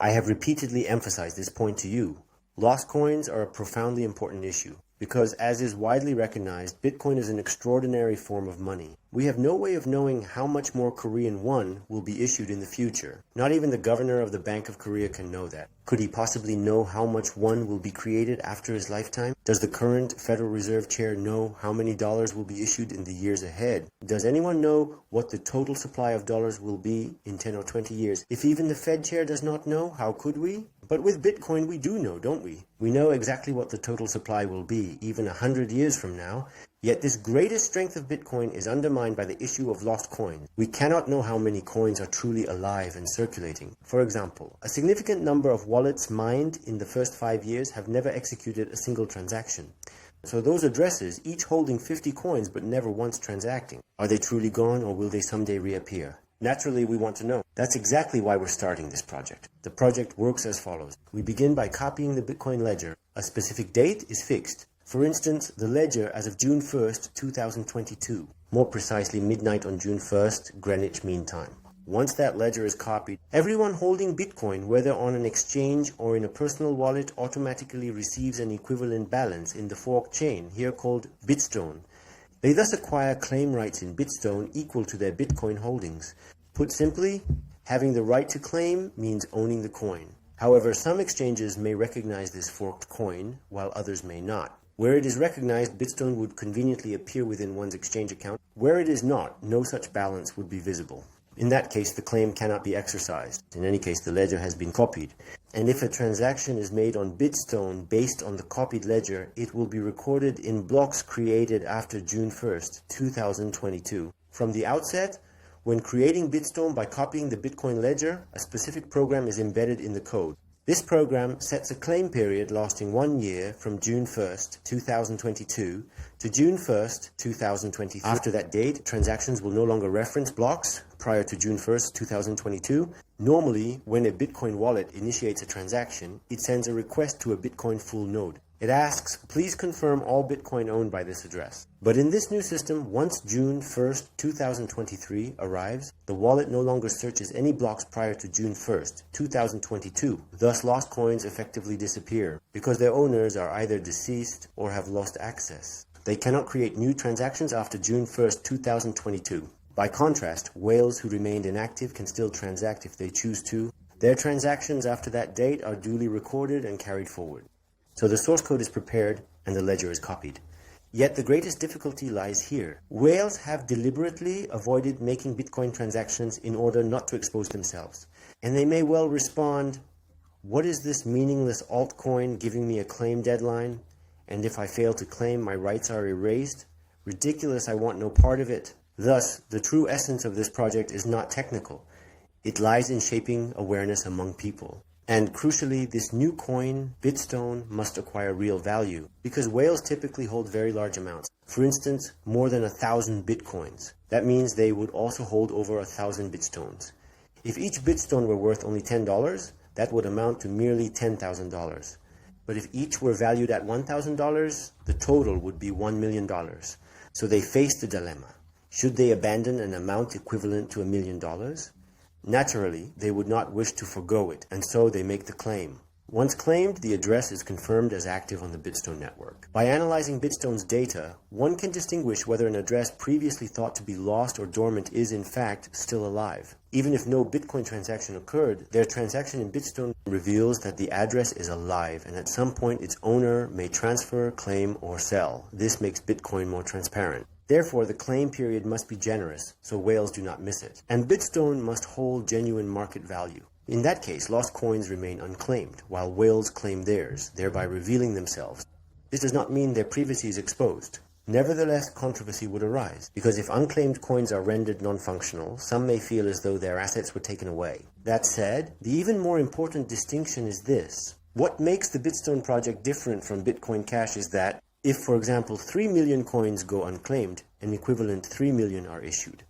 I have repeatedly emphasized this point to you. Lost coins are a profoundly important issue because, as is widely recognized, Bitcoin is an extraordinary form of money. We have no way of knowing how much more Korean won will be issued in the future. Not even the governor of the Bank of Korea can know that. Could he possibly know how much won will be created after his lifetime? Does the current Federal Reserve Chair know how many dollars will be issued in the years ahead? Does anyone know what the total supply of dollars will be in 10 or 20 years? If even the Fed Chair does not know, how could we? But with Bitcoin, we do know, don't we? We know exactly what the total supply will be, even 100 years from now. Yet this greatest strength of Bitcoin is undermined by the issue of lost coins. We cannot know how many coins are truly alive and circulating. For example, a significant number of wallets mined in the first 5 years have never executed a single transaction. So those addresses, each holding 50 coins but never once transacting, are they truly gone or will they someday reappear? Naturally, we want to know. That's exactly why we're starting this project. The project works as follows. We begin by copying the Bitcoin ledger. A specific date is fixed. For instance, the ledger as of June 1st, 2022. More precisely, midnight on June 1st, Greenwich Mean Time. Once that ledger is copied, everyone holding Bitcoin, whether on an exchange or in a personal wallet, automatically receives an equivalent balance in the fork chain, here called Bitstone. They thus acquire claim rights in Bitstone equal to their Bitcoin holdings. Put simply, having the right to claim means owning the coin. However, some exchanges may recognize this forked coin, while others may not. Where it is recognized, Bitstone would conveniently appear within one's exchange account. Where it is not, no such balance would be visible. In that case, the claim cannot be exercised. In any case, the ledger has been copied. And if a transaction is made on Bitstone based on the copied ledger, it will be recorded in blocks created after June 1st, 2022. From the outset, when creating Bitstone by copying the Bitcoin ledger, a specific program is embedded in the code. This program sets a claim period lasting 1 year from June 1st, 2022 to June 1st, 2023. After that date, transactions will no longer reference blocks prior to June 1st, 2022. Normally, when a Bitcoin wallet initiates a transaction, it sends a request to a Bitcoin full node. It asks, please confirm all Bitcoin owned by this address. But in this new system, once June 1st, 2023 arrives, the wallet no longer searches any blocks prior to June 1st, 2022. Thus, lost coins effectively disappear because their owners are either deceased or have lost access. They cannot create new transactions after June 1st, 2022. By contrast, whales who remained inactive can still transact if they choose to. Their transactions after that date are duly recorded and carried forward. So the source code is prepared and the ledger is copied. Yet the greatest difficulty lies here. Whales have deliberately avoided making Bitcoin transactions in order not to expose themselves. And they may well respond, what is this meaningless altcoin giving me a claim deadline? And if I fail to claim, my rights are erased? Ridiculous, I want no part of it. Thus, the true essence of this project is not technical. It lies in shaping awareness among people. And crucially, this new coin, Bitstone, must acquire real value because whales typically hold very large amounts. For instance, more than 1,000 Bitcoins. That means they would also hold over 1,000 Bitstones. If each Bitstone were worth only $10, that would amount to merely $10,000. But if each were valued at $1,000, the total would be $1 million. So they face the dilemma. Should they abandon an amount equivalent to $1 million? Naturally, they would not wish to forgo it, and so they make the claim. Once claimed, the address is confirmed as active on the Bitstone network. By analyzing Bitstone's data, one can distinguish whether an address previously thought to be lost or dormant is in fact still alive. Even if no Bitcoin transaction occurred, their transaction in Bitstone reveals that the address is alive and at some point its owner may transfer, claim, or sell. This makes Bitcoin more transparent. Therefore, the claim period must be generous, so whales do not miss it. And Bitstone must hold genuine market value. In that case, lost coins remain unclaimed, while whales claim theirs, thereby revealing themselves. This does not mean their privacy is exposed. Nevertheless, controversy would arise, because if unclaimed coins are rendered non-functional, some may feel as though their assets were taken away. That said, the even more important distinction is this. What makes the Bitstone project different from Bitcoin Cash is that, if, for example, 3 million coins go unclaimed, an equivalent 3 million are issued.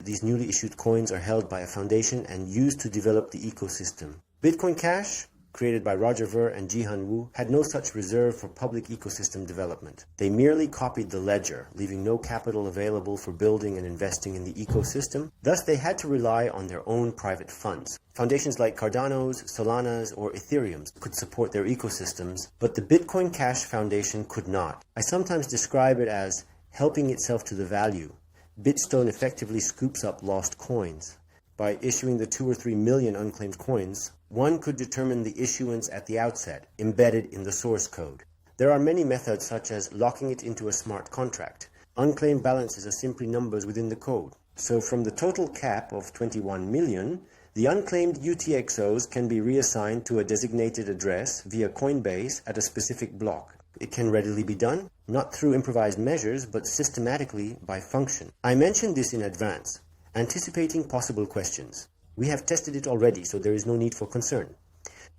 These newly issued coins are held by a foundation and used to develop the ecosystem. Bitcoin Cash created by Roger Ver and Jihan Wu, had no such reserve for public ecosystem development. They merely copied the ledger, leaving no capital available for building and investing in the ecosystem. Thus, they had to rely on their own private funds. Foundations like Cardano's, Solana's, or Ethereum's could support their ecosystems, but the Bitcoin Cash Foundation could not. I sometimes describe it as helping itself to the value. Bitstone effectively scoops up lost coins. By issuing the 2 or 3 million unclaimed coins, one could determine the issuance at the outset, embedded in the source code. There are many methods such as locking it into a smart contract. Unclaimed balances are simply numbers within the code. So from the total cap of 21 million, the unclaimed UTXOs can be reassigned to a designated address via Coinbase at a specific block. It can readily be done, not through improvised measures, but systematically by function. I mentioned this in advance, anticipating possible questions. We have tested it already, so there is no need for concern.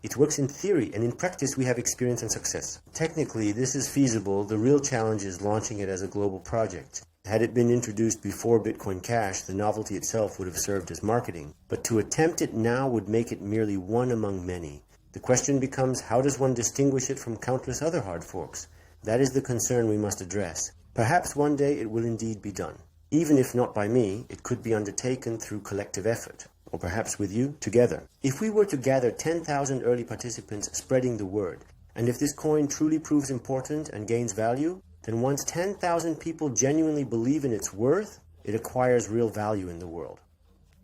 It works in theory, and in practice we have experience and success. Technically, this is feasible. The real challenge is launching it as a global project. Had it been introduced before Bitcoin Cash, the novelty itself would have served as marketing. But to attempt it now would make it merely one among many. The question becomes, how does one distinguish it from countless other hard forks? That is the concern we must address. Perhaps one day it will indeed be done. Even if not by me, it could be undertaken through collective effort, or perhaps with you, together. If we were to gather 10,000 early participants spreading the word, and if this coin truly proves important and gains value, then once 10,000 people genuinely believe in its worth, it acquires real value in the world.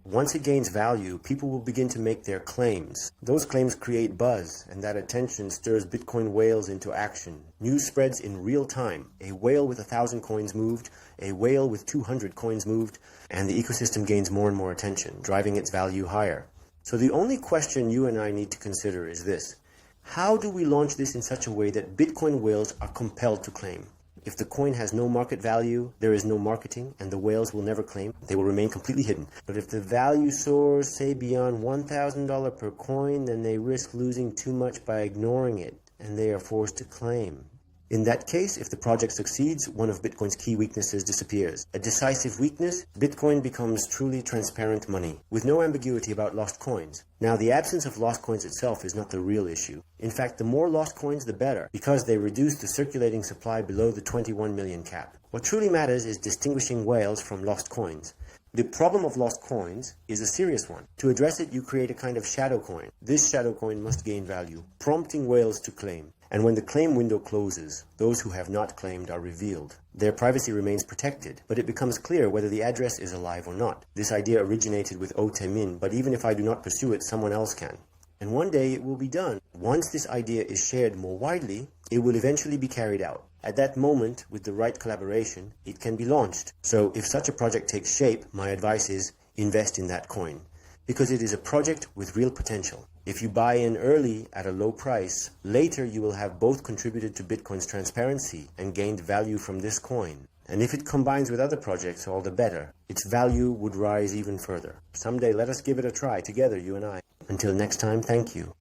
Once it gains value, people will begin to make their claims. Those claims create buzz, and that attention stirs Bitcoin whales into action. News spreads in real time. A whale with 1,000 coins moved, a whale with 200 coins moved, and the ecosystem gains more and more attention, driving its value higher. So the only question you and I need to consider is this: how do we launch this in such a way that Bitcoin whales are compelled to claim? If the coin has no market value, there is no marketing, and the whales will never claim. They will remain completely hidden. But if the value soars, say, beyond $1,000 per coin, then they risk losing too much by ignoring it, and they are forced to claim. In that case, if the project succeeds, one of Bitcoin's key weaknesses disappears. A decisive weakness, Bitcoin becomes truly transparent money, with no ambiguity about lost coins. Now, the absence of lost coins itself is not the real issue. In fact, the more lost coins, the better, because they reduce the circulating supply below the 21 million cap. What truly matters is distinguishing whales from lost coins. The problem of lost coins is a serious one. To address it, you create a kind of shadow coin. This shadow coin must gain value, prompting whales to claim. And when the claim window closes, those who have not claimed are revealed. Their privacy remains protected, but it becomes clear whether the address is alive or not. This idea originated with O Temin, but even if I do not pursue it, someone else can. And one day it will be done. Once this idea is shared more widely, it will eventually be carried out. At that moment, with the right collaboration, it can be launched. So if such a project takes shape, my advice is invest in that coin, because it is a project with real potential. If you buy in early at a low price, later you will have both contributed to Bitcoin's transparency and gained value from this coin. And if it combines with other projects, all the better. Its value would rise even further. Someday let us give it a try together, you and I. Until next time, thank you.